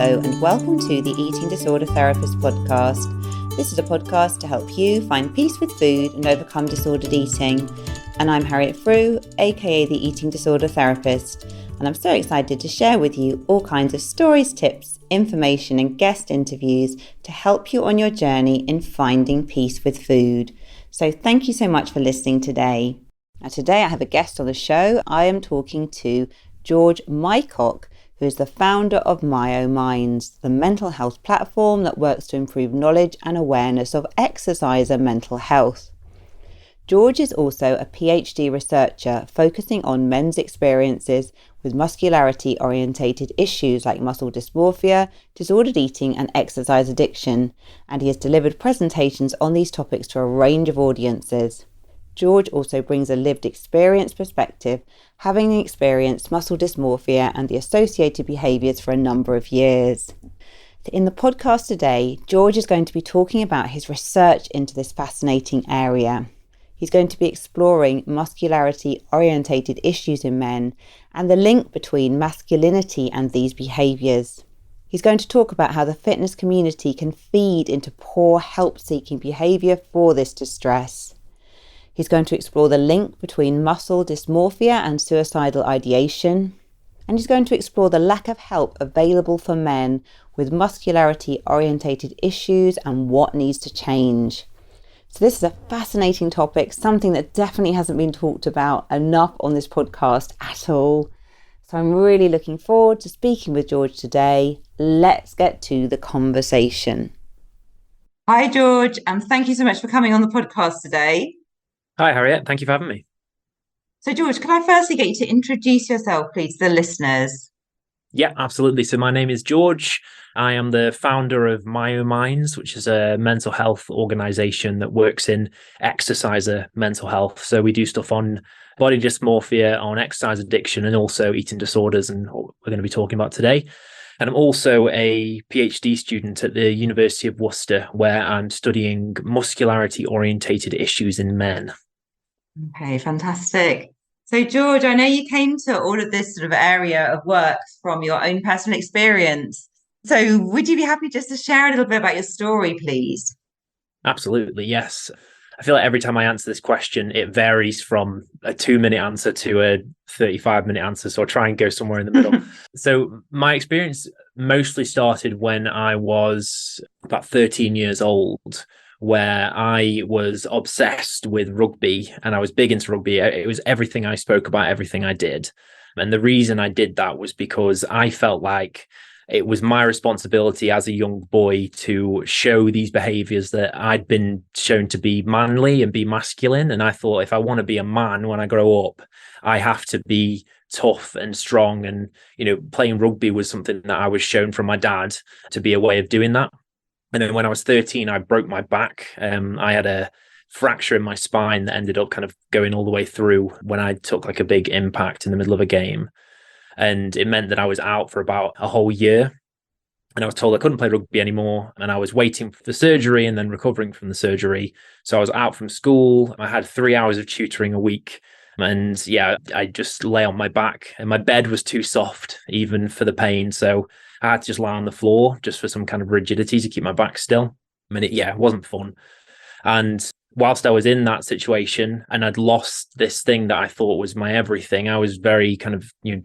Hello and welcome to the Eating Disorder Therapist podcast. This is a podcast to help you find peace with food and overcome disordered eating. And I'm Harriet Frew, aka the Eating Disorder Therapist. And I'm so excited to share with you all kinds of stories, tips, information and guest interviews to help you on your journey in finding peace with food. So thank you so much for listening today. Now today I have a guest on the show. I am talking to George Mycock, who is the founder of MyoMinds, the mental health platform that works to improve knowledge and awareness of exerciser mental health. George is also a PhD researcher focusing on men's experiences with muscularity-oriented issues like muscle dysmorphia, disordered eating and exercise addiction, and he has delivered presentations on these topics to a range of audiences. George also brings a lived experience perspective, having experienced muscle dysmorphia and the associated behaviours for a number of years. In the podcast today, George is going to be talking about his research into this fascinating area. He's going to be exploring muscularity-oriented issues in men and the link between masculinity and these behaviours. He's going to talk about how the fitness community can feed into poor help-seeking behaviour for this distress. He's going to explore the link between muscle dysmorphia and suicidal ideation. And he's going to explore the lack of help available for men with muscularity-oriented issues and what needs to change. So this is a fascinating topic, something that definitely hasn't been talked about enough on this podcast at all. So I'm really looking forward to speaking with George today. Let's get to the conversation. Hi, George, and thank you so much for coming on the podcast today. Hi, Harriet. Thank you for having me. So, George, can I firstly get you to introduce yourself, please, to the listeners? Yeah, absolutely. So my name is George. I am the founder of MyoMinds, which is a mental health organization that works in exerciser mental health. So we do stuff on body dysmorphia, on exercise addiction, and also eating disorders, and what we're going to be talking about today. And I'm also a PhD student at the University of Worcester, where I'm studying muscularity-oriented issues in men. Okay, fantastic. So, George, I know you came to all of this sort of area of work from your own personal experience. So would you be happy just to share a little bit about your story, please? Absolutely, yes. I feel like every time I answer this question, it varies from a 2-minute answer to a 35-minute answer. So I'll try and go somewhere in the middle. So my experience mostly started when I was about 13 years old, where I was obsessed with rugby and I was big into rugby. It was everything I spoke about, everything I did. And the reason I did that was because I felt like it was my responsibility as a young boy to show these behaviors that I'd been shown to be manly and be masculine. And I thought, if I want to be a man when I grow up, I have to be tough and strong. And, playing rugby was something that I was shown from my dad to be a way of doing that. And then when I was 13, I broke my back. I had a fracture in my spine that ended up kind of going all the way through when I took like a big impact in the middle of a game. And it meant that I was out for about a whole year. And I was told I couldn't play rugby anymore. And I was waiting for the surgery and then recovering from the surgery. So I was out from school. I had 3 hours of tutoring a week. And yeah, I just lay on my back and my bed was too soft even for the pain. So I had to just lie on the floor just for some kind of rigidity to keep my back still. It wasn't fun. And whilst I was in that situation and I'd lost this thing that I thought was my everything, I was very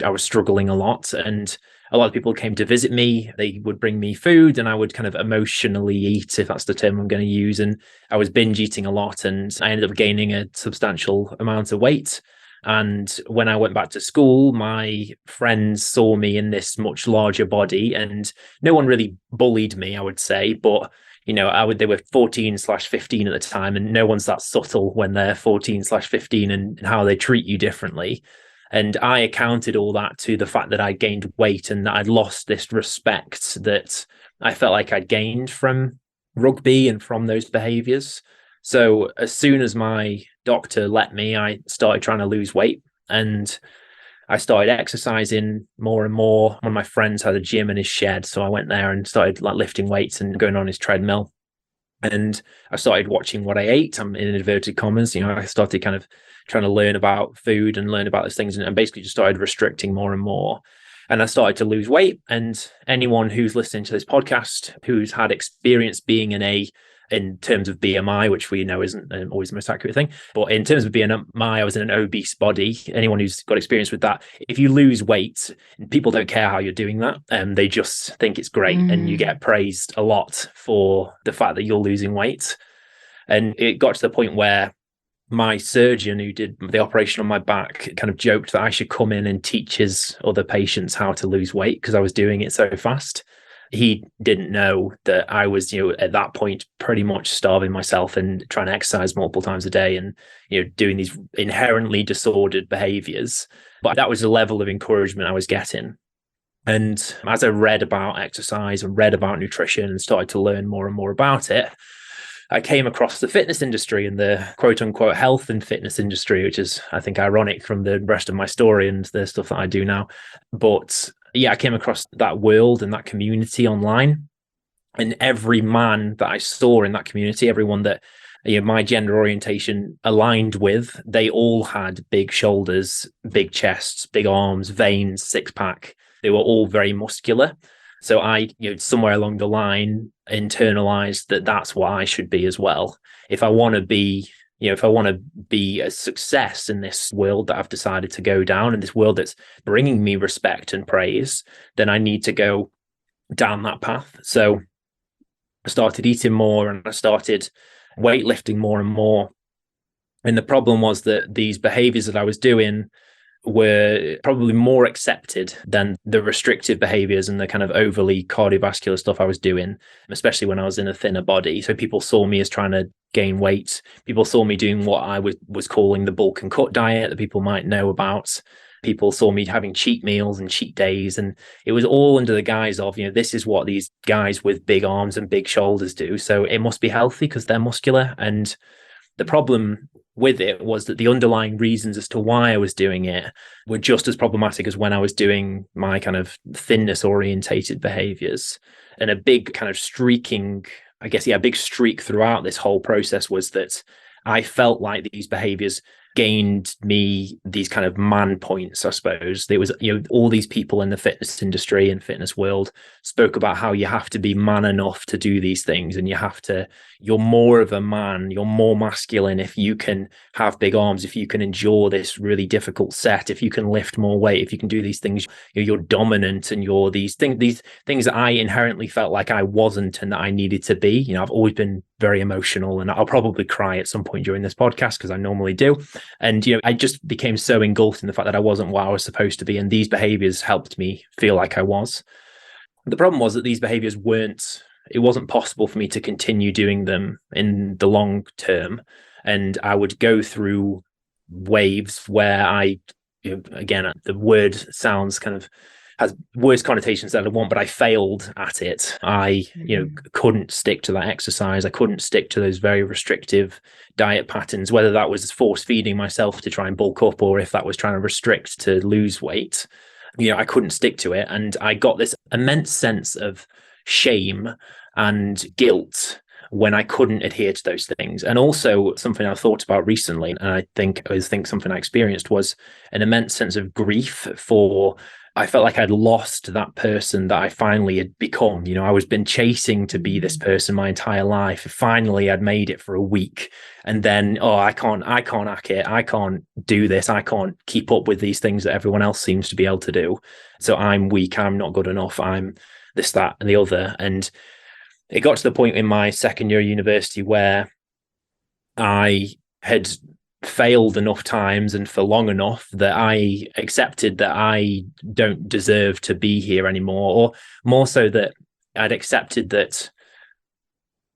I was struggling a lot. And a lot of people came to visit me. They would bring me food and I would kind of emotionally eat, if that's the term I'm going to use. And I was binge eating a lot and I ended up gaining a substantial amount of weight. And when I went back to school, my friends saw me in this much larger body and no one really bullied me, I would say. But, they were 14/15 at the time and no one's that subtle when they're 14/15 and how they treat you differently. And I accounted all that to the fact that I gained weight and that I'd lost this respect that I felt like I'd gained from rugby and from those behaviors. So as soon as my doctor let me, I started trying to lose weight and I started exercising more and more. One of my friends had a gym in his shed. So I went there and started lifting weights and going on his treadmill. And I started watching what I ate. I'm in inverted commas. I started kind of trying to learn about food and learn about those things and basically just started restricting more and more. And I started to lose weight. And anyone who's listening to this podcast, who's had experience being in terms of BMI, which we know isn't always the most accurate thing, but in terms of BMI, I was in an obese body. Anyone who's got experience with that, if you lose weight, people don't care how you're doing that, and they just think it's great, and you get praised a lot for the fact that you're losing weight. And it got to the point where my surgeon who did the operation on my back kind of joked that I should come in and teach his other patients how to lose weight because I was doing it so fast. He didn't know that I was, at that point, pretty much starving myself and trying to exercise multiple times a day and, doing these inherently disordered behaviors. But that was the level of encouragement I was getting. And as I read about exercise and read about nutrition and started to learn more and more about it, I came across the fitness industry and the quote unquote health and fitness industry, which is, I think, ironic from the rest of my story and the stuff that I do now. But yeah, I came across that world and that community online. And every man that I saw in that community, everyone that my gender orientation aligned with, they all had big shoulders, big chests, big arms, veins, six pack. They were all very muscular. So I, somewhere along the line, internalized that that's what I should be as well. If I want to be, if I want to be a success in this world that I've decided to go down, in this world that's bringing me respect and praise, then I need to go down that path. So I started eating more and I started weightlifting more and more. And the problem was that these behaviors that I was doing were probably more accepted than the restrictive behaviors and the kind of overly cardiovascular stuff I was doing, especially when I was in a thinner body. So people saw me as trying to gain weight. People saw me doing what I was calling the bulk and cut diet that people might know about. People saw me having cheat meals and cheat days. And it was all under the guise of, this is what these guys with big arms and big shoulders do. So it must be healthy because they're muscular. And the problem with it was that the underlying reasons as to why I was doing it were just as problematic as when I was doing my kind of thinness orientated behaviors. And a big kind of big streak throughout this whole process was that I felt like these behaviors gained me these kind of man points, I suppose. There was, all these people in the fitness industry and fitness world spoke about how you have to be man enough to do these things. And you're more of a man, you're more masculine if you can have big arms, if you can endure this really difficult set, if you can lift more weight, if you can do these things, you're dominant and you're these things that I inherently felt like I wasn't and that I needed to be. I've always been very emotional and I'll probably cry at some point during this podcast because I normally do. And, I just became so engulfed in the fact that I wasn't what I was supposed to be. And these behaviors helped me feel like I was. The problem was that these behaviors it wasn't possible for me to continue doing them in the long term. And I would go through waves where again, the word sounds kind of has worse connotations than I want, but I failed at it. I, couldn't stick to that exercise. I couldn't stick to those very restrictive diet patterns, whether that was force feeding myself to try and bulk up or if that was trying to restrict to lose weight. I couldn't stick to it. And I got this immense sense of shame and guilt when I couldn't adhere to those things. And also something I've thought about recently, and I think something I experienced was an immense sense of grief I felt like I'd lost that person that I finally had become. I was been chasing to be this person my entire life. Finally, I'd made it for a week. And then, I can't hack it. I can't do this. I can't keep up with these things that everyone else seems to be able to do. So I'm weak. I'm not good enough. I'm this, that, and the other. And it got to the point in my second year of university where I had failed enough times and for long enough that I accepted that I don't deserve to be here anymore, or more so that I'd accepted that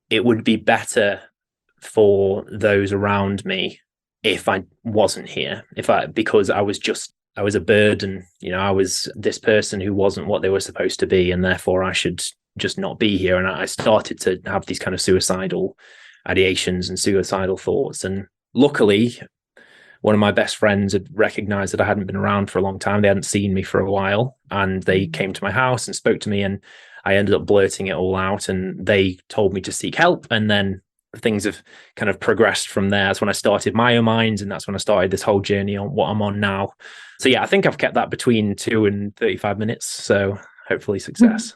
it would be better for those around me if I wasn't here, because I was a burden, I was this person who wasn't what they were supposed to be, and therefore I should just not be here. And I started to have these kind of suicidal ideations and suicidal thoughts. And luckily, one of my best friends had recognized that I hadn't been around for a long time. They hadn't seen me for a while, and they came to my house and spoke to me, and I ended up blurting it all out, and they told me to seek help. And then things have kind of progressed from there. That's when I started MyoMinds, and that's when I started this whole journey on what I'm on now. So yeah, I think I've kept that between 2 and 35 minutes. So hopefully success.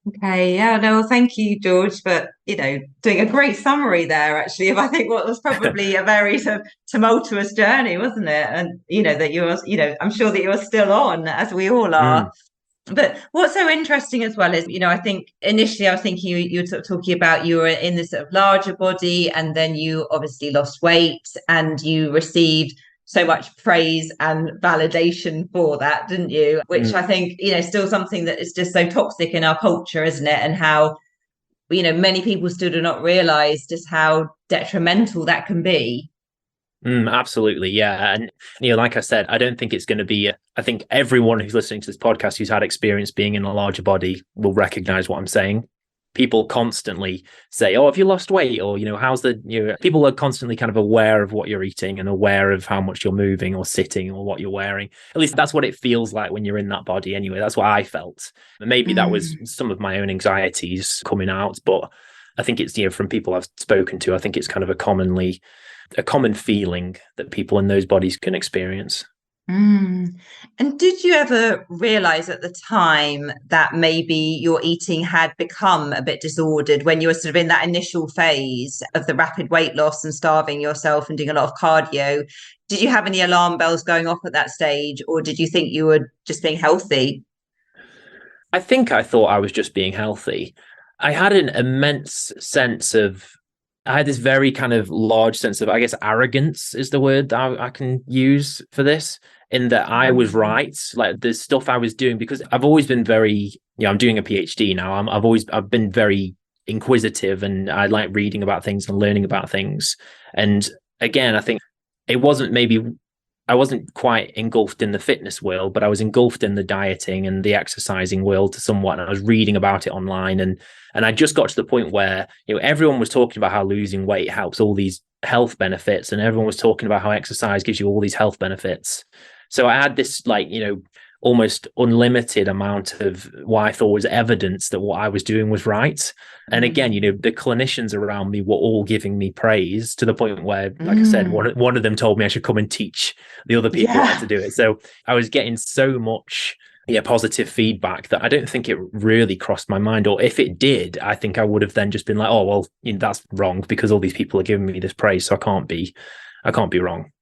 Okay, yeah, no, well, thank you, George, for doing a great summary there. Actually, of I think what was probably a very sort of tumultuous journey, wasn't it? And that you were, I'm sure that you are still on, as we all are. But what's so interesting as well is, I think initially I was thinking you were sort of talking about you were in this sort of larger body, and then you obviously lost weight, and you received so much praise and validation for that, didn't you? Which I think, still something that is just so toxic in our culture, isn't it? And how, many people still do not realize just how detrimental that can be. Absolutely. Yeah. And, like I said, I don't think it's going to be, I think everyone who's listening to this podcast who's had experience being in a larger body will recognize what I'm saying. People constantly say, oh, have you lost weight? Or, how's people are constantly kind of aware of what you're eating and aware of how much you're moving or sitting or what you're wearing. At least that's what it feels like when you're in that body anyway. That's what I felt. And maybe that was some of my own anxieties coming out. But I think it's, from people I've spoken to, I think it's kind of a common feeling that people in those bodies can experience. And did you ever realize at the time that maybe your eating had become a bit disordered when you were sort of in that initial phase of the rapid weight loss and starving yourself and doing a lot of cardio? Did you have any alarm bells going off at that stage, or did you think you were just being healthy? I think I thought I was just being healthy. I had an immense sense of I had this very kind of large sense of, I guess, arrogance is the word that I can use for this, in that I was right. Like the stuff I was doing, because I've always been very, I'm doing a PhD now. I've been very inquisitive, and I like reading about things and learning about things. And again, I think I wasn't quite engulfed in the fitness world, but I was engulfed in the dieting and the exercising world somewhat. And I was reading about it online, and I just got to the point where, everyone was talking about how losing weight helps all these health benefits, and everyone was talking about how exercise gives you all these health benefits. So I had this almost unlimited amount of what I thought was evidence that what I was doing was right. And again, the clinicians around me were all giving me praise, to the point where, like I said, one of them told me I should come and teach the other people how to do it. So I was getting so much positive feedback that I don't think it really crossed my mind. Or if it did, I think I would have then just been like, oh, well, that's wrong because all these people are giving me this praise, so I can't be wrong.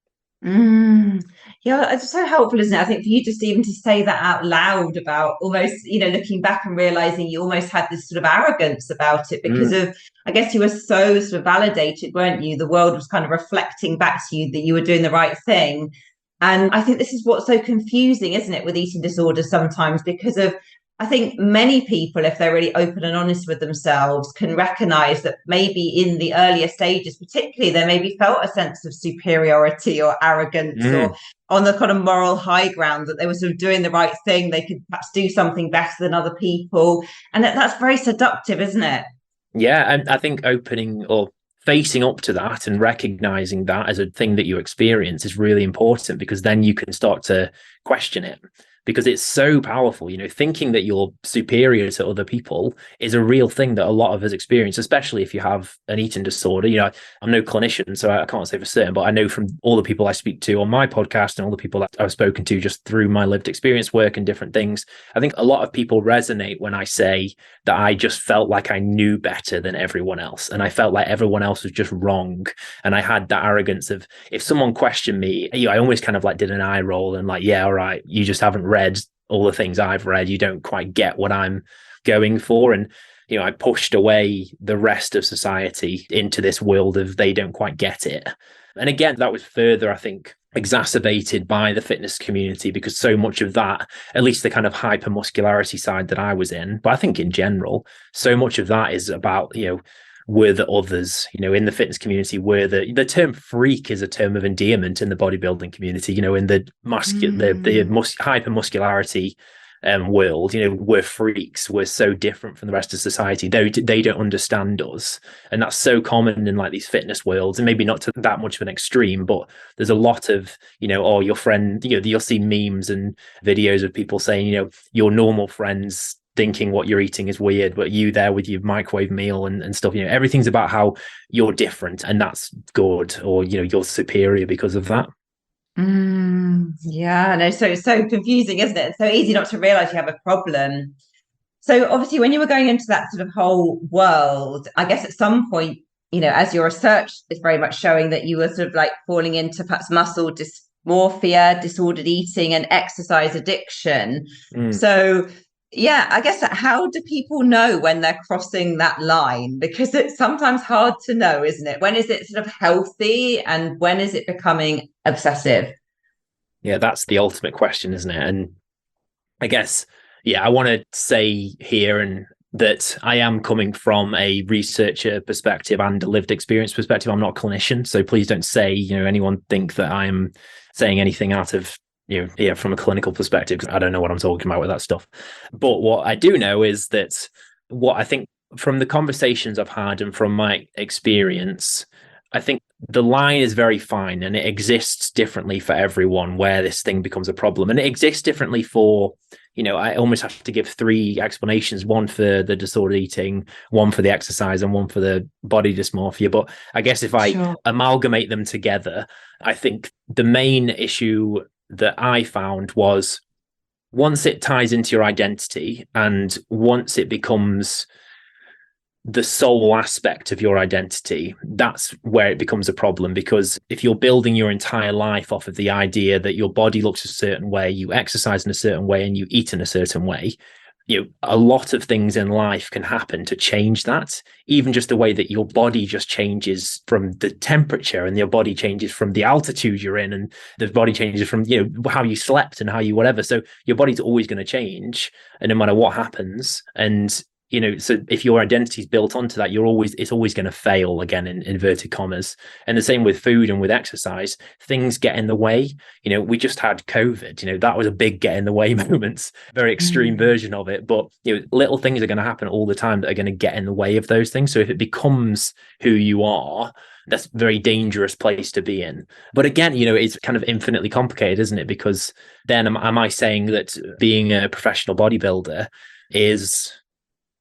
Yeah, it's so helpful, isn't it? I think for you just even to say that out loud, about almost, looking back and realizing you almost had this sort of arrogance about it because of, I guess you were so sort of validated, weren't you? The world was kind of reflecting back to you that you were doing the right thing. And I think this is what's so confusing, isn't it, with eating disorders sometimes, because of, I think many people, if they're really open and honest with themselves, can recognize that maybe in the earlier stages, particularly, they maybe felt a sense of superiority or arrogance or on the kind of moral high ground, that they were sort of doing the right thing. They could perhaps do something better than other people. And that's very seductive, isn't it? Yeah, and I think opening or facing up to that and recognizing that as a thing that you experience is really important, because then you can start to question it. Because it's so powerful, thinking that you're superior to other people is a real thing that a lot of us experience, especially if you have an eating disorder. I'm no clinician, so I can't say for certain, but I know from all the people I speak to on my podcast and all the people that I've spoken to just through my lived experience work and different things, I think a lot of people resonate when I say that I just felt like I knew better than everyone else. And I felt like everyone else was just wrong. And I had that arrogance of, if someone questioned me, I always kind of did an eye roll and yeah, all right, you just haven't read all the things I've read, you don't quite get what I'm going for. And I pushed away the rest of society into this world of they don't quite get it. And again, that was further, I think, exacerbated by the fitness community, because so much of that, at least the kind of hypermuscularity side that I was in, but I think in general, so much of that is about, were the others, in the fitness community, were the term freak is a term of endearment in the bodybuilding community, in the hypermuscularity world, we're freaks, we're so different from the rest of society. They don't understand us. And that's so common in these fitness worlds, and maybe not to that much of an extreme, but there's a lot of, your friend, you'll see memes and videos of people saying, your normal friends thinking what you're eating is weird, but you there with your microwave meal and stuff, everything's about how you're different and that's good, or, you're superior because of that. Yeah, no, so it's so confusing, isn't it? It's so easy not to realize you have a problem. So obviously, when you were going into that sort of whole world, I guess at some point, as your research is very much showing, that you were sort of like falling into perhaps muscle dysmorphia, disordered eating, and exercise addiction. So yeah, I guess how do people know when they're crossing that line? Because it's sometimes hard to know, isn't it? When is it sort of healthy and when is it becoming obsessive? Yeah, that's the ultimate question, isn't it? And I guess, I want to say here and that I am coming from a researcher perspective and a lived experience perspective. I'm not a clinician, so please don't say, anyone think that I am saying anything out of, from a clinical perspective, because I don't know what I'm talking about with that stuff. But what I do know is that what I think from the conversations I've had and from my experience, I think the line is very fine and it exists differently for everyone where this thing becomes a problem. And it exists differently for, I almost have to give three explanations, one for the disordered eating, one for the exercise, and one for the body dysmorphia. But I guess if I amalgamate them together, I think the main issue that I found was once it ties into your identity and once it becomes the sole aspect of your identity, that's where it becomes a problem. Because if you're building your entire life off of the idea that your body looks a certain way, you exercise in a certain way, and you eat in a certain way, a lot of things in life can happen to change that. Even just the way that your body just changes from the temperature, and your body changes from the altitude you're in, and the body changes from, how you slept and how you whatever. So your body's always going to change, and no matter what happens. And so if your identity is built onto that, it's always going to fail, again, in inverted commas. And the same with food and with exercise, things get in the way. We just had COVID, that was a big get in the way moment, very extreme version of it. But, little things are going to happen all the time that are going to get in the way of those things. So if it becomes who you are, that's a very dangerous place to be in. But again, it's kind of infinitely complicated, isn't it? Because then am I saying that being a professional bodybuilder is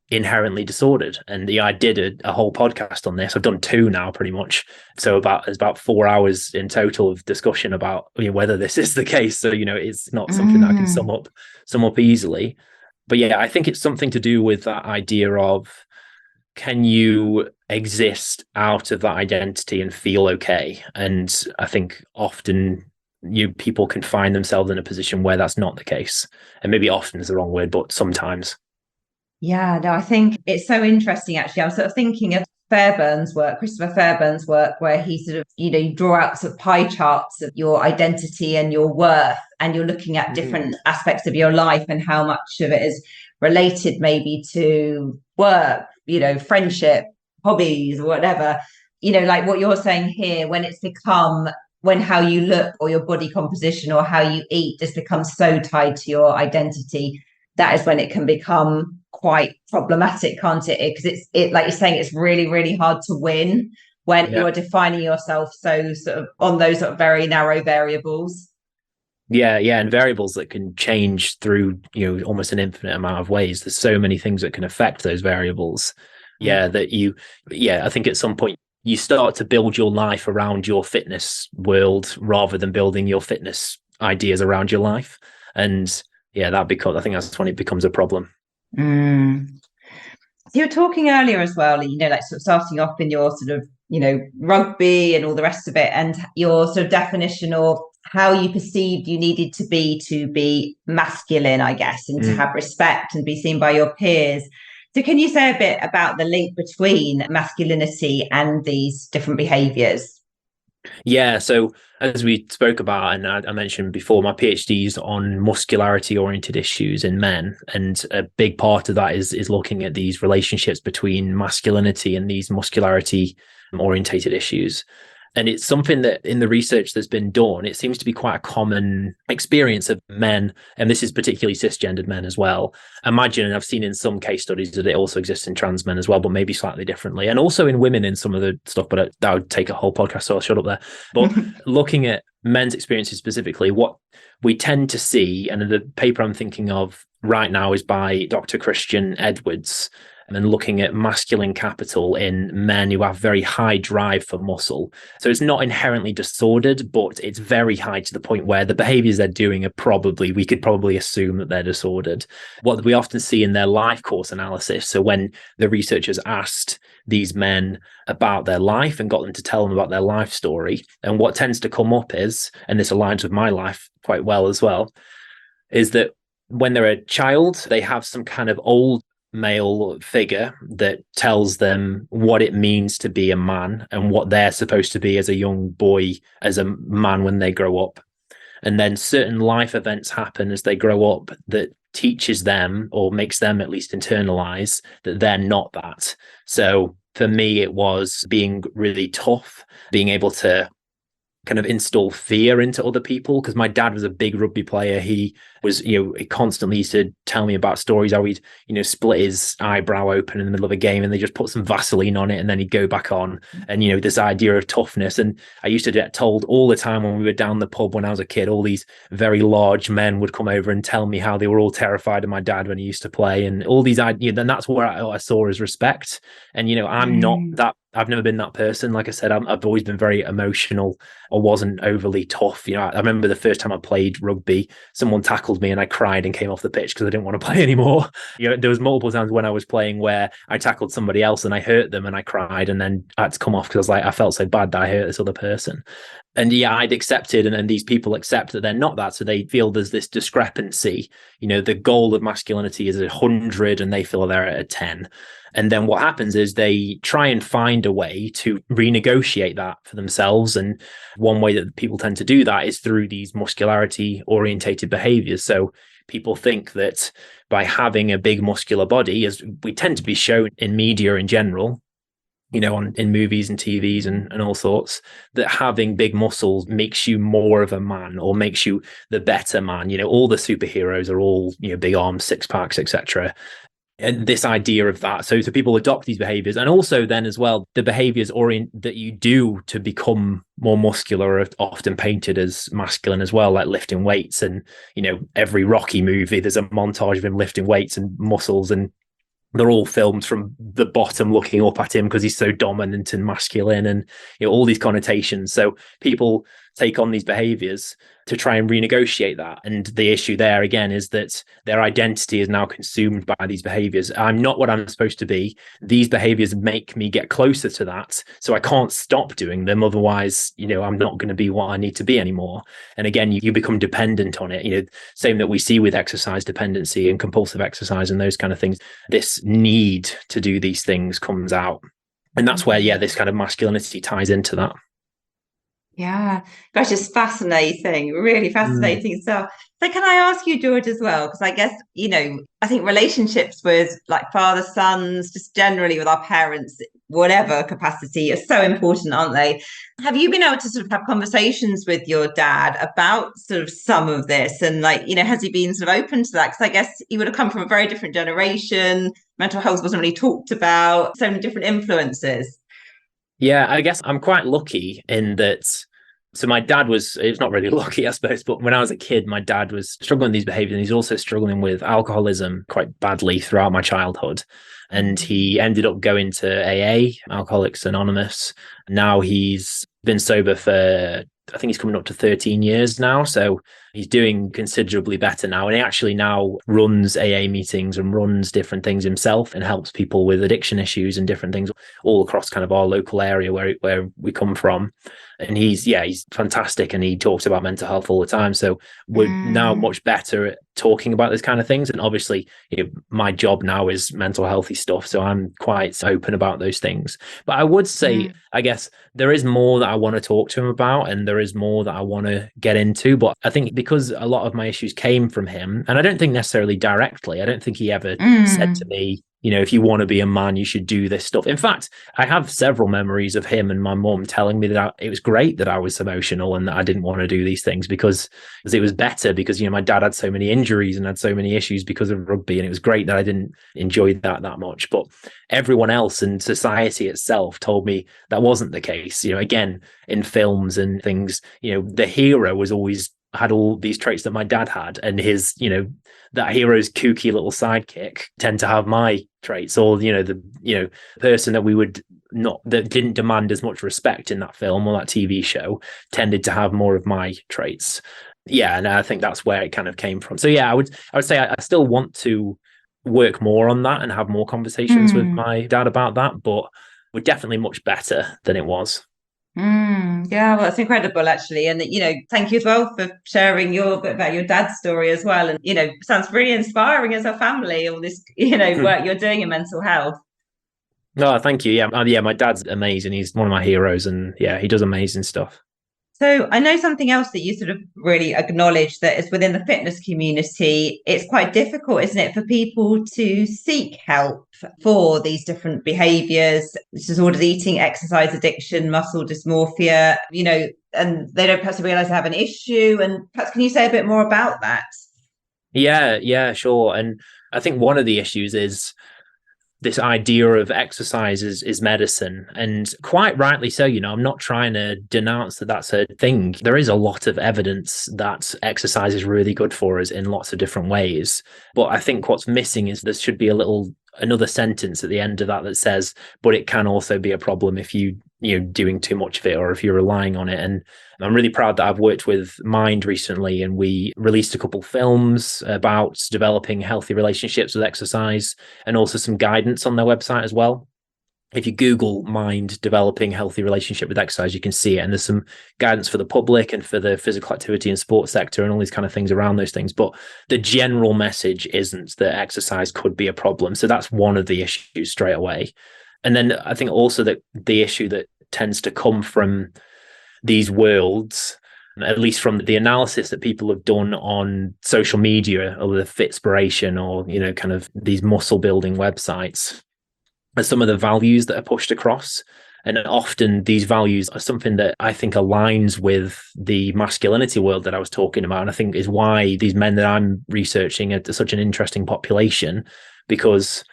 inherently disordered? And I did a whole podcast on this. I've done two now, pretty much. So it's about 4 hours in total of discussion about whether this is the case. So it's not something that I can sum up easily. But yeah, I think it's something to do with that idea of, can you exist out of that identity and feel okay? And I think often people can find themselves in a position where that's not the case. And maybe often is the wrong word, but sometimes. Yeah, no, I think it's so interesting, actually. I'm sort of thinking of Christopher Fairbairn's work, where he sort of, you draw out sort of pie charts of your identity and your worth, and you're looking at different aspects of your life and how much of it is related maybe to work, friendship, hobbies, or whatever. Like what you're saying here, when how you look or your body composition or how you eat just becomes so tied to your identity, that is when it can become quite problematic, can't it? Because it like you're saying, it's really, really hard to win when you're defining yourself so sort of on those sort of very narrow variables. Yeah, and variables that can change through, almost an infinite amount of ways. There's so many things that can affect those variables. I think at some point you start to build your life around your fitness world rather than building your fitness ideas around your life. And I think that's when it becomes a problem. So you were talking earlier as well, like sort of starting off in your sort of, rugby and all the rest of it, and your sort of definition or how you perceived you needed to be masculine, I guess, and to have respect and be seen by your peers. So can you say a bit about the link between masculinity and these different behaviours? Yeah, so as we spoke about, and I mentioned before, my PhD is on muscularity-oriented issues in men, and a big part of that is looking at these relationships between masculinity and these muscularity-orientated issues. And it's something that in the research that's been done, it seems to be quite a common experience of men, and this is particularly cisgendered men as well. Imagine, and I've seen in some case studies that it also exists in trans men as well, but maybe slightly differently, and also in women in some of the stuff, but that would take a whole podcast, so I'll shut up there. But looking at men's experiences specifically, what we tend to see, and the paper I'm thinking of right now is by Dr. Christian Edwards, and then looking at masculine capital in men who have very high drive for muscle. So it's not inherently disordered, but it's very high to the point where the behaviors they're doing we could probably assume that they're disordered. What we often see in their life course analysis, so when the researchers asked these men about their life and got them to tell them about their life story, and what tends to come up is, and this aligns with my life quite well as well, is that when they're a child, they have some kind of old male figure that tells them what it means to be a man and what they're supposed to be as a young boy, as a man when they grow up. And then certain life events happen as they grow up that teaches them, or makes them at least internalize, that they're not that. So for me, it was being really tough, being able to kind of install fear into other people, because my dad was a big rugby player. He was, he constantly used to tell me about stories how he'd, split his eyebrow open in the middle of a game and they just put some Vaseline on it and then he'd go back on. And, this idea of toughness. And I used to get told all the time when we were down the pub when I was a kid, all these very large men would come over and tell me how they were all terrified of my dad when he used to play, and all these ideas. Then that's where I saw his respect. And, I'm not that. I've never been that person. Like I said, I've always been very emotional. I wasn't overly tough. I remember the first time I played rugby, someone tackled me and I cried and came off the pitch because I didn't want to play anymore. There was multiple times when I was playing where I tackled somebody else and I hurt them and I cried, and then I had to come off because I felt so bad that I hurt this other person. And I'd accepted, and then these people accept that they're not that. So they feel there's this discrepancy. The goal of masculinity is 100 and they feel they're at a 10. And then what happens is they try and find a way to renegotiate that for themselves. And one way that people tend to do that is through these muscularity-orientated behaviours. So people think that by having a big muscular body, as we tend to be shown in media in general, in movies and TVs and all sorts, that having big muscles makes you more of a man or makes you the better man. All the superheroes are all, big arms, six packs, etc. And this idea of that. So people adopt these behaviors. And also then as well, the behaviors that you do to become more muscular are often painted as masculine as well, like lifting weights. And, every Rocky movie, there's a montage of him lifting weights and muscles, and they're all filmed from the bottom looking up at him because he's so dominant and masculine, and all these connotations. So people take on these behaviors to try and renegotiate that. And the issue there again is that their identity is now consumed by these behaviors. I'm not what I'm supposed to be. These behaviors make me get closer to that. So I can't stop doing them. Otherwise, I'm not going to be what I need to be anymore. And again, you become dependent on it. Same that we see with exercise dependency and compulsive exercise and those kind of things. This need to do these things comes out. And that's where, this kind of masculinity ties into that. Yeah, gosh, it's fascinating, really fascinating stuff. So can I ask you, George, as well? Because I guess, I think relationships with like father, sons, just generally with our parents, whatever capacity, are so important, aren't they? Have you been able to sort of have conversations with your dad about sort of some of this? And has he been sort of open to that? Because I guess he would have come from a very different generation. Mental health wasn't really talked about, so many different influences. Yeah, I guess I'm quite lucky in that. So my dad it's not really lucky, I suppose, but when I was a kid, my dad was struggling with these behaviors, and he's also struggling with alcoholism quite badly throughout my childhood. And he ended up going to AA, Alcoholics Anonymous. Now he's been sober for, I think he's coming up to 13 years now. So he's doing considerably better now. And he actually now runs AA meetings and runs different things himself and helps people with addiction issues and different things all across kind of our local area where we come from. And he's fantastic. And he talks about mental health all the time. So we're now much better at talking about this kind of things. And obviously, my job now is mental healthy stuff. So I'm quite open about those things. But I would say, I guess there is more that I want to talk to him about, and there is more that I want to get into. But I think because a lot of my issues came from him, and I don't think necessarily directly, I don't think he ever said to me, if you want to be a man, you should do this stuff. In fact, I have several memories of him and my mum telling me that it was great that I was emotional and that I didn't want to do these things because it was better because, my dad had so many injuries and had so many issues because of rugby. And it was great that I didn't enjoy that much. But everyone else in society itself told me that wasn't the case. Again, in films and things, the hero was always had all these traits that my dad had, and his, that hero's kooky little sidekick tend to have my traits, or the person that we would not, that didn't demand as much respect in that film or that TV show, tended to have more of my traits. Yeah, and I think that's where it kind of came from. So yeah, I would say I still want to work more on that and have more conversations with my dad about that, but we're definitely much better than it was. Yeah, well, that's incredible, actually. And, thank you as well for sharing your bit about your dad's story as well. And, sounds really inspiring as a family, all this, work you're doing in mental health. No, thank you. Yeah, my dad's amazing. He's one of my heroes, and yeah, he does amazing stuff. So I know something else that you sort of really acknowledge, that is within the fitness community, it's quite difficult, isn't it, for people to seek help for these different behaviours, disordered eating, exercise addiction, muscle dysmorphia, and they don't perhaps realise they have an issue. And perhaps can you say a bit more about that? Yeah, sure. And I think one of the issues is this idea of exercise is medicine, and quite rightly so. I'm not trying to denounce that that's a thing. There is a lot of evidence that exercise is really good for us in lots of different ways, but I think what's missing is there should be another sentence at the end of that says, but it can also be a problem if you're doing too much of it, or if you're relying on it. And I'm really proud that I've worked with Mind recently, and we released a couple films about developing healthy relationships with exercise, and also some guidance on their website as well. If you Google Mind developing healthy relationship with exercise, you can see it. And there's some guidance for the public and for the physical activity and sports sector and all these kind of things around those things. But the general message isn't that exercise could be a problem. So that's one of the issues straight away. And then I think also that the issue that tends to come from these worlds, at least from the analysis that people have done on social media or the Fitspiration, or kind of these muscle building websites, are some of the values that are pushed across. And often these values are something that I think aligns with the masculinity world that I was talking about, and I think is why these men that I'm researching are such an interesting population, because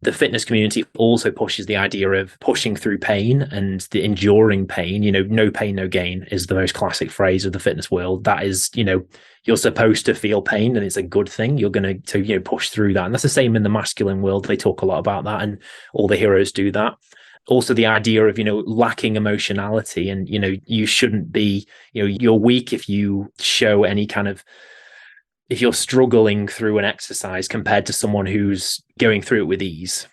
the fitness community also pushes the idea of pushing through pain and the enduring pain. No pain, no gain is the most classic phrase of the fitness world. That is, you're supposed to feel pain and it's a good thing. You're going to push through that. And that's the same in the masculine world. They talk a lot about that, and all the heroes do that. Also the idea of, lacking emotionality, and, you shouldn't be, you're weak if you show any kind of, if you're struggling through an exercise compared to someone who's going through it with ease.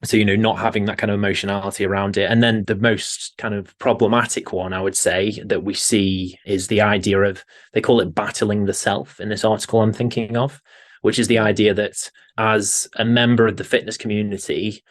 So, not having that kind of emotionality around it. And then the most kind of problematic one, I would say, that we see is the idea of, they call it battling the self in this article I'm thinking of, which is the idea that as a member of the fitness community,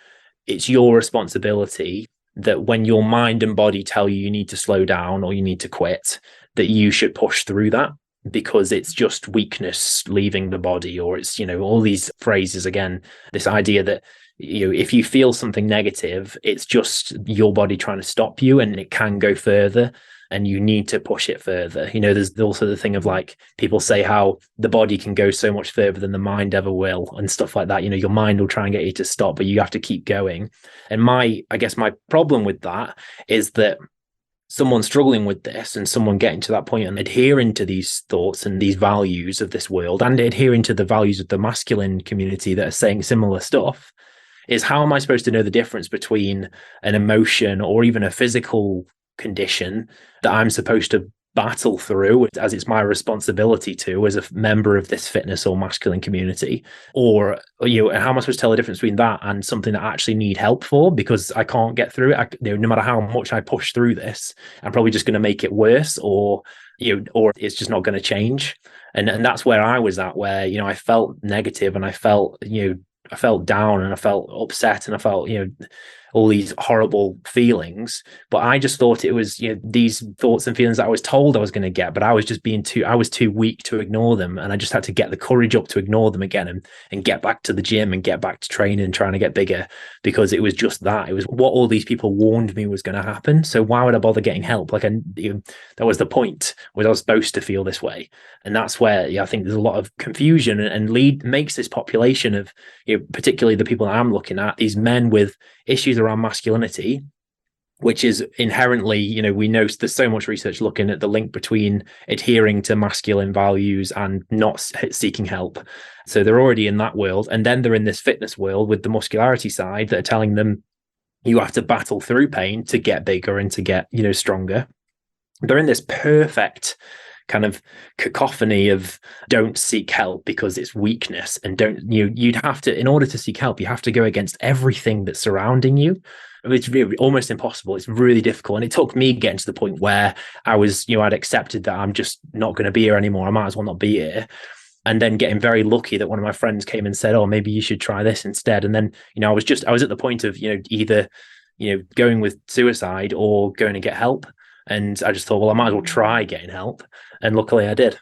it's your responsibility that when your mind and body tell you need to slow down or you need to quit, that you should push through that, because it's just weakness leaving the body, or it's, all these phrases again, this idea that, if you feel something negative, it's just your body trying to stop you, and it can go further and you need to push it further. There's also the thing of, like, people say how the body can go so much further than the mind ever will and stuff like that. Your mind will try and get you to stop, but you have to keep going. And I guess my problem with that is that someone struggling with this, and someone getting to that point and adhering to these thoughts and these values of this world, and adhering to the values of the masculine community that are saying similar stuff, is, how am I supposed to know the difference between an emotion or even a physical condition that I'm supposed to battle through, as it's my responsibility to, as a member of this fitness or masculine community, or how am I supposed to tell the difference between that and something that I actually need help for, because I can't get through it. No matter how much I push through this, I'm probably just going to make it worse, or it's just not going to change. And that's where I was at, where I felt negative, and I felt I felt down, and I felt upset, and I felt all these horrible feelings. But I just thought it was, these thoughts and feelings that I was told I was going to get, but I was just I was too weak to ignore them. And I just had to get the courage up to ignore them again, and get back to the gym and get back to training and trying to get bigger, because it was just that. It was what all these people warned me was going to happen. So why would I bother getting help? Like, that was the point, was I was supposed to feel this way. And that's where I think there's a lot of confusion, and makes this population of, particularly the people I'm looking at, these men with issues around masculinity, which is inherently, we know there's so much research looking at the link between adhering to masculine values and not seeking help. So they're already in that world. And then they're in this fitness world with the muscularity side that are telling them you have to battle through pain to get bigger and to get, stronger. They're in this perfect kind of cacophony of don't seek help because it's weakness, and you'd have to, in order to seek help, you have to go against everything that's surrounding you. It's really almost impossible. It's really difficult. And it took me getting to the point where I was, I'd accepted that I'm just not going to be here anymore. I might as well not be here. And then getting very lucky that one of my friends came and said, oh, maybe you should try this instead. And then, I was at the point of, either, going with suicide or going to get help. And I just thought, well, I might as well try getting help. And luckily I did.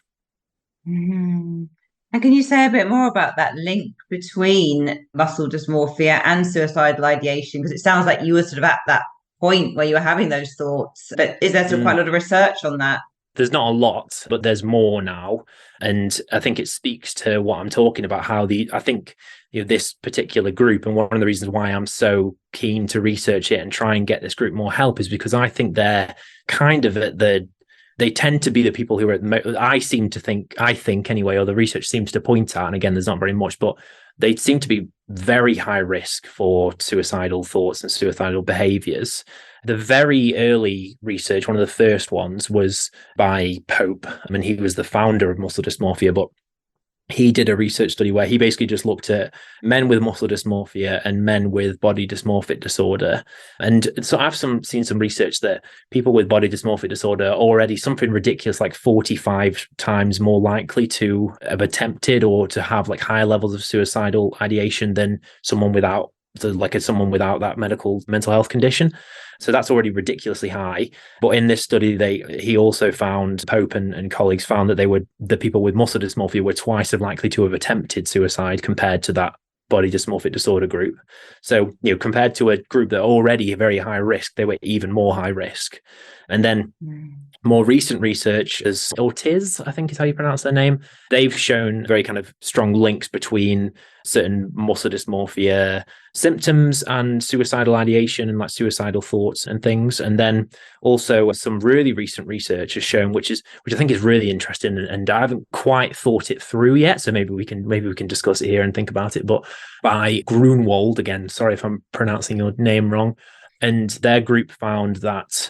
Mm-hmm. And can you say a bit more about that link between muscle dysmorphia and suicidal ideation? Because it sounds like you were sort of at that point where you were having those thoughts. But is there still quite a lot of research on that? There's not a lot, but there's more now. And I think it speaks to what I'm talking about, how I think this particular group, and one of the reasons why I'm so keen to research it and try and get this group more help, is because I think they're kind of they tend to be the people who are, I think anyway, or the research seems to point at, and again, there's not very much, but they seem to be very high risk for suicidal thoughts and suicidal behaviours. The very early research, one of the first ones, was by Pope. I mean, he was the founder of muscle dysmorphia, but he did a research study where he basically just looked at men with muscle dysmorphia and men with body dysmorphic disorder. And so I've seen some research that people with body dysmorphic disorder are already something ridiculous, like 45 times more likely to have attempted or to have like higher levels of suicidal ideation than someone without that mental health condition. So that's already ridiculously high. But in this study, he also found, Pope and colleagues found that the people with muscle dysmorphia were twice as likely to have attempted suicide compared to that body dysmorphic disorder group. So, compared to a group that are already very high risk, they were even more high risk. And then more recent research, as Ortiz, I think is how you pronounce their name, they've shown very kind of strong links between certain muscle dysmorphia symptoms and suicidal ideation and like suicidal thoughts and things. And then also some really recent research has shown, which I think is really interesting, and I haven't quite thought it through yet. So maybe we can discuss it here and think about it. But by Grunwald, again, sorry if I'm pronouncing your name wrong, and their group found that.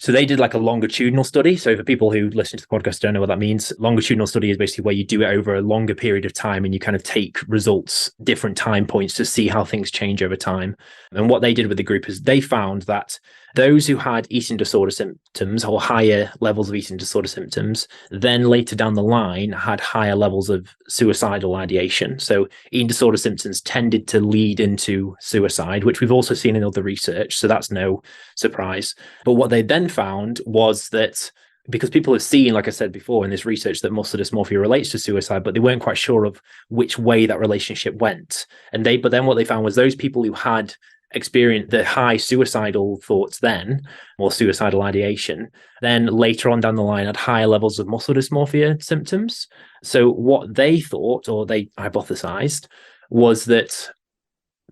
So they did like a longitudinal study. So for people who listen to the podcast don't know what that means, longitudinal study is basically where you do it over a longer period of time and you kind of take results, different time points, to see how things change over time. And what they did with the group is they found that those who had eating disorder symptoms or higher levels of eating disorder symptoms, then later down the line had higher levels of suicidal ideation. So eating disorder symptoms tended to lead into suicide, which we've also seen in other research. So that's no surprise. But what they then found was that because people have seen, like I said before in this research, that muscle dysmorphia relates to suicide, but they weren't quite sure of which way that relationship went. But then what they found was those people who had experienced the high suicidal thoughts then, or suicidal ideation, then later on down the line had higher levels of muscle dysmorphia symptoms. So what they thought, or they hypothesized, was that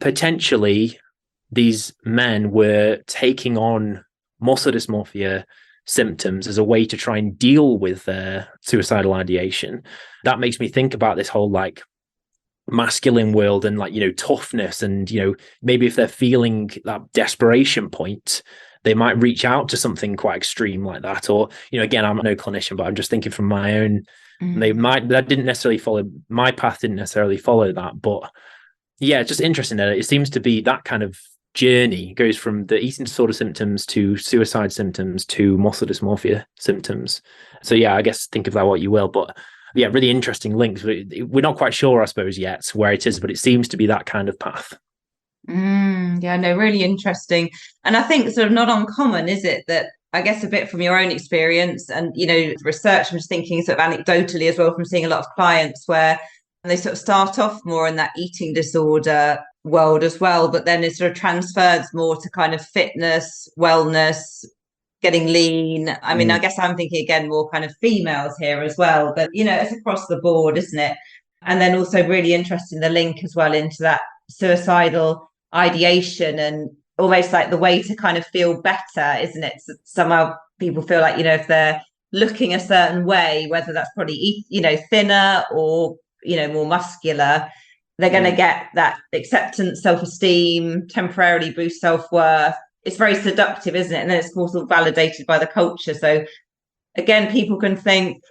potentially these men were taking on muscle dysmorphia symptoms as a way to try and deal with their suicidal ideation. That makes me think about this whole like masculine world and like, toughness, and, maybe if they're feeling that desperation point, they might reach out to something quite extreme like that. Or, again, I'm no clinician, but I'm just thinking from my own, that didn't necessarily follow, my path didn't necessarily follow that. But yeah, it's just interesting that it seems to be that kind of journey goes from the eating disorder symptoms to suicide symptoms to muscle dysmorphia symptoms. So yeah, I guess think of that what you will, but yeah, really interesting links. We're not quite sure, I suppose, yet where it is, but it seems to be that kind of path. Yeah, no, really interesting. And I think sort of not uncommon, is it, that I guess a bit from your own experience and, research, I'm just thinking sort of anecdotally as well from seeing a lot of clients where they sort of start off more in that eating disorder world as well, but then it sort of transfers more to kind of fitness, wellness, getting lean. I mean, I guess I'm thinking again more kind of females here as well, but it's across the board, isn't it? And then also really interesting the link as well into that suicidal ideation, and almost like the way to kind of feel better, isn't it? So somehow people feel like, if they're looking a certain way, whether that's probably, thinner or, more muscular, they're going to get that acceptance, self-esteem, temporarily boost self-worth. It's very seductive, isn't it? And then it's of course all validated by the culture. So again, people can think,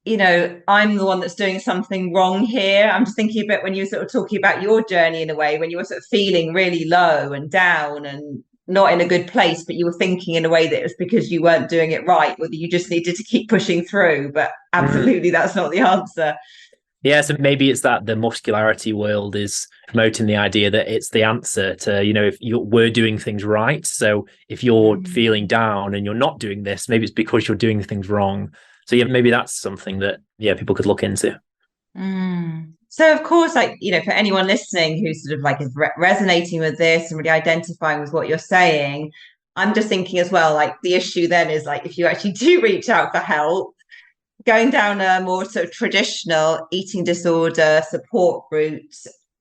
I'm the one that's doing something wrong here. I'm just thinking about when you were sort of talking about your journey in a way, when you were sort of feeling really low and down and not in a good place, but you were thinking in a way that it was because you weren't doing it right, or that you just needed to keep pushing through. But absolutely, that's not the answer. Yeah, so maybe it's that the muscularity world is promoting the idea that it's the answer to, if we're doing things right. So if you're feeling down and you're not doing this, maybe it's because you're doing things wrong. So yeah, maybe that's something that, people could look into. So of course, like, for anyone listening who's sort of like is resonating with this and really identifying with what you're saying, I'm just thinking as well, like the issue then is like, if you actually do reach out for help, going down a more sort of traditional eating disorder support route.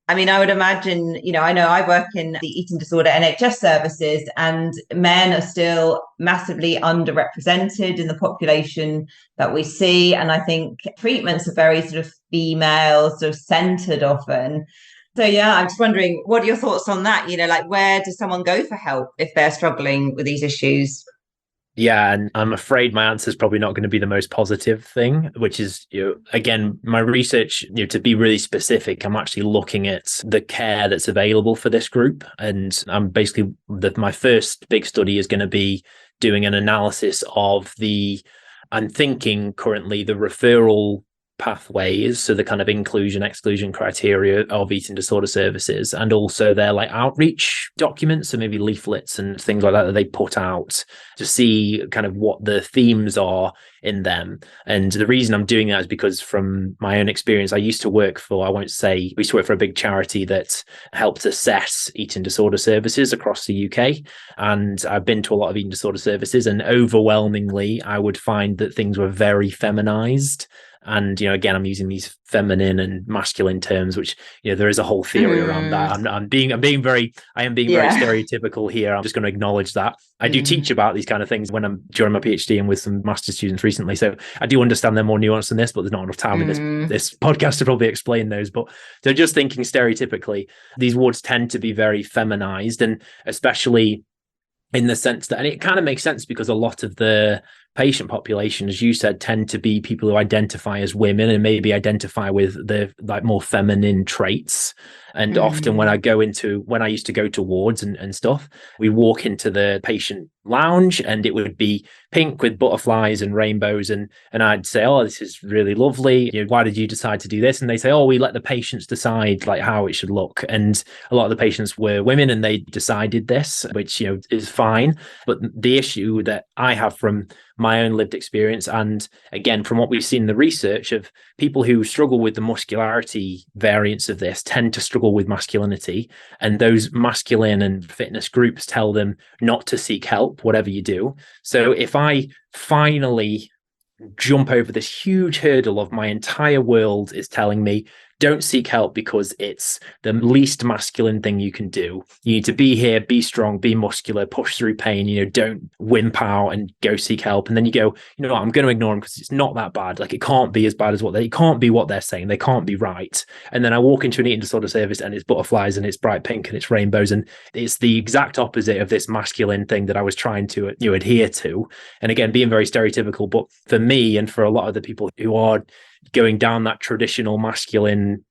I mean, I would imagine, I know I work in the eating disorder NHS services, and men are still massively underrepresented in the population that we see. And I think treatments are very sort of female, sort of centered often. So, yeah, I'm just wondering, what are your thoughts on that? Like, where does someone go for help if they're struggling with these issues? Yeah, and I'm afraid my answer is probably not going to be the most positive thing, which is, again, my research, to be really specific, I'm actually looking at the care that's available for this group. And I'm basically, my first big study is going to be doing an analysis of I'm thinking currently the referral pathways, so the kind of inclusion exclusion criteria of eating disorder services, and also their like outreach documents, so maybe leaflets and things like that they put out to see kind of what the themes are in them. And the reason I'm doing that is because from my own experience, I used to work for a big charity that helped assess eating disorder services across the UK, and I've been to a lot of eating disorder services, and overwhelmingly I would find that things were very feminized. And, again, I'm using these feminine and masculine terms, which, there is a whole theory around that. I am being very stereotypical here. I'm just going to acknowledge that. I do teach about these kind of things when I'm during my PhD and with some master's students recently. So I do understand they're more nuanced than this, but there's not enough time in this podcast to probably explain those. But they're just thinking stereotypically, these words tend to be very feminized, and especially in the sense that, and it kind of makes sense because a lot of the patient population, as you said, tend to be people who identify as women and maybe identify with the like more feminine traits. And often when I used to go to wards and stuff, we walk into the patient lounge and it would be pink with butterflies and rainbows. And I'd say, oh, this is really lovely. Why did you decide to do this? And they say, oh, we let the patients decide like how it should look. And a lot of the patients were women and they decided this, which, is fine. But the issue that I have from my own lived experience, and again, from what we've seen in the research of people who struggle with the muscularity variants of this tend to struggle with masculinity. And those masculine and fitness groups tell them not to seek help, whatever you do. So if I finally jump over this huge hurdle of my entire world is telling me, don't seek help because it's the least masculine thing you can do. You need to be here, be strong, be muscular, push through pain, don't wimp out and go seek help. And then you go, I'm going to ignore them because it's not that bad. Like it can't be as bad as it can't be what they're saying. They can't be right. And then I walk into an eating disorder service and it's butterflies and it's bright pink and it's rainbows. And it's the exact opposite of this masculine thing that I was trying to adhere to. And again, being very stereotypical, but for me and for a lot of the people who are going down that traditional masculine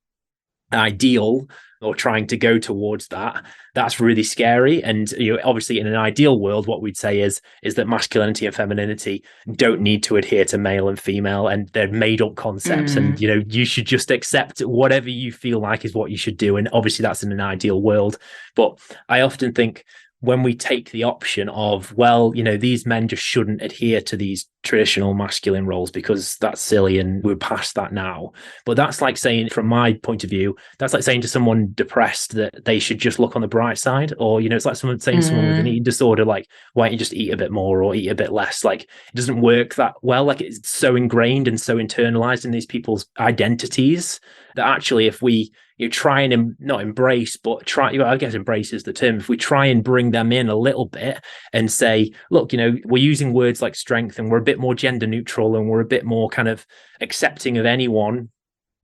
ideal or trying to go towards that, that's really scary. And obviously in an ideal world, what we'd say is that masculinity and femininity don't need to adhere to male and female, and they're made up concepts. And you should just accept whatever you feel like is what you should do. And obviously that's in an ideal world. But I often think when we take the option of, well, these men just shouldn't adhere to these traditional masculine roles because that's silly and we're past that now. But that's like saying, from my point of view, that's like saying to someone depressed that they should just look on the bright side. Or, it's like someone saying to someone with an eating disorder, like, why don't you just eat a bit more or eat a bit less? Like, it doesn't work that well. Like, it's so ingrained and so internalized in these people's identities that actually if we you try and not embrace, but I guess embrace is the term. If we try and bring them in a little bit and say, look, we're using words like strength, and we're a bit more gender neutral, and we're a bit more kind of accepting of anyone.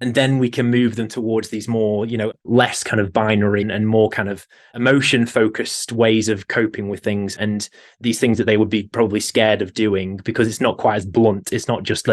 And then we can move them towards these more, less kind of binary and more kind of emotion focused ways of coping with things, and these things that they would be probably scared of doing because it's not quite as blunt. It's not just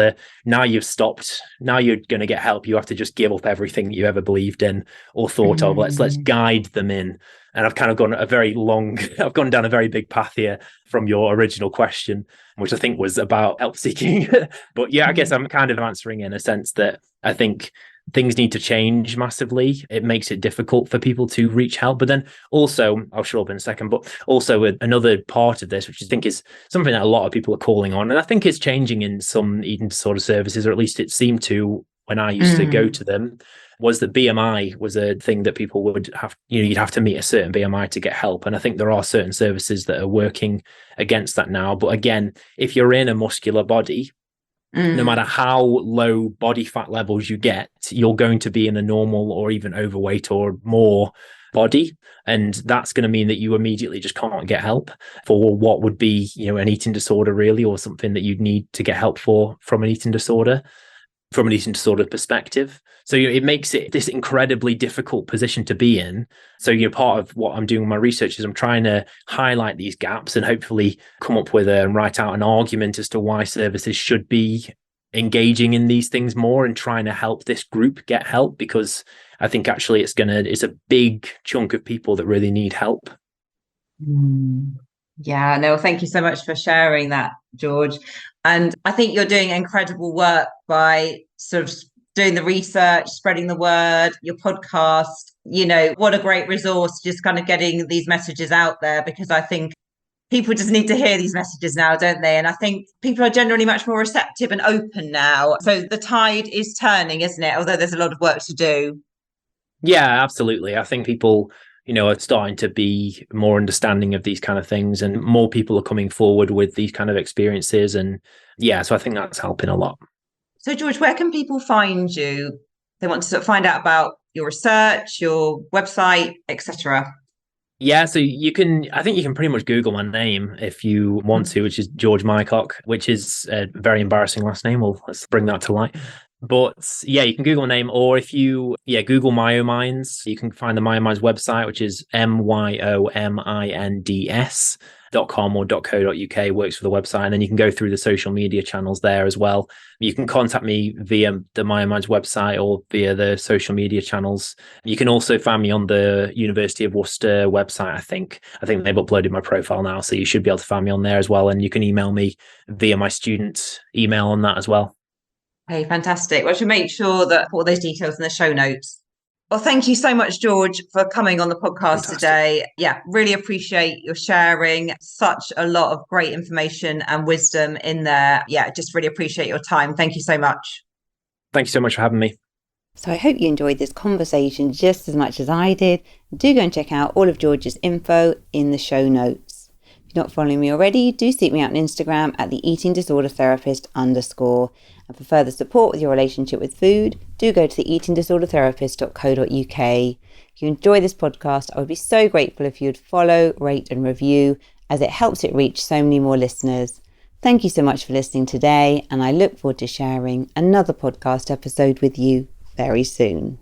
now you've stopped, now you're going to get help. You have to just give up everything that you ever believed in or thought of. Let's guide them in. And I've kind of gone I've gone down a very big path here from your original question, which I think was about help seeking. But yeah, I guess I'm kind of answering in a sense that I think things need to change massively. It makes it difficult for people to reach help. But then also, I'll show up in a second, but also another part of this, which I think is something that a lot of people are calling on. And I think it's changing in some eating disorder services, or at least it seemed to when I used to go to them, was that BMI was a thing that people would have, you'd have to meet a certain BMI to get help. And I think there are certain services that are working against that now. But again, if you're in a muscular body, no matter how low body fat levels you get, you're going to be in a normal or even overweight or more body. And that's going to mean that you immediately just can't get help for what would be, an eating disorder really, or something that you'd need to get help for from an eating disorder perspective. So it makes it this incredibly difficult position to be in. So part of what I'm doing with my research is I'm trying to highlight these gaps and hopefully come up with and write out an argument as to why services should be engaging in these things more and trying to help this group get help, because I think actually it's a big chunk of people that really need help. Yeah, no, thank you so much for sharing that, George. And I think you're doing incredible work by sort of doing the research, spreading the word, your podcast, what a great resource, just kind of getting these messages out there, because I think people just need to hear these messages now, don't they? And I think people are generally much more receptive and open now. So the tide is turning, isn't it? Although there's a lot of work to do. Yeah, absolutely. I think people are starting to be more understanding of these kind of things, and more people are coming forward with these kind of experiences. And yeah, so I think that's helping a lot. So George, where can people find you? They want to sort of find out about your research, your website, etc. Yeah, so I think you can pretty much Google my name if you want to, which is George Mycock, which is a very embarrassing last name. Well, let's bring that to light. But yeah, you can Google my name, or if you Google MyoMinds, you can find the MyoMinds website, which is MyoMinds.com or .co.uk, works for the website. And then you can go through the social media channels there as well. You can contact me via the MyoMinds website or via the social media channels. You can also find me on the University of Worcester website, I think. I think they've uploaded my profile now, so you should be able to find me on there as well. And you can email me via my student email on that as well. Hey, fantastic. Well, I should make sure that all those details in the show notes. Well, thank you so much, George, for coming on the podcast today. Yeah, really appreciate your sharing such a lot of great information and wisdom in there. Yeah, just really appreciate your time. Thank you so much. Thank you so much for having me. So I hope you enjoyed this conversation just as much as I did. Do go and check out all of George's info in the show notes. If you're not following me already, do seek me out on Instagram at the eating disorder therapist _. And for further support with your relationship with food, do go to the eatingdisordertherapist.co.uk. If you enjoy this podcast, I would be so grateful if you'd follow, rate and review, as it helps it reach so many more listeners. Thank you so much for listening today, and I look forward to sharing another podcast episode with you very soon.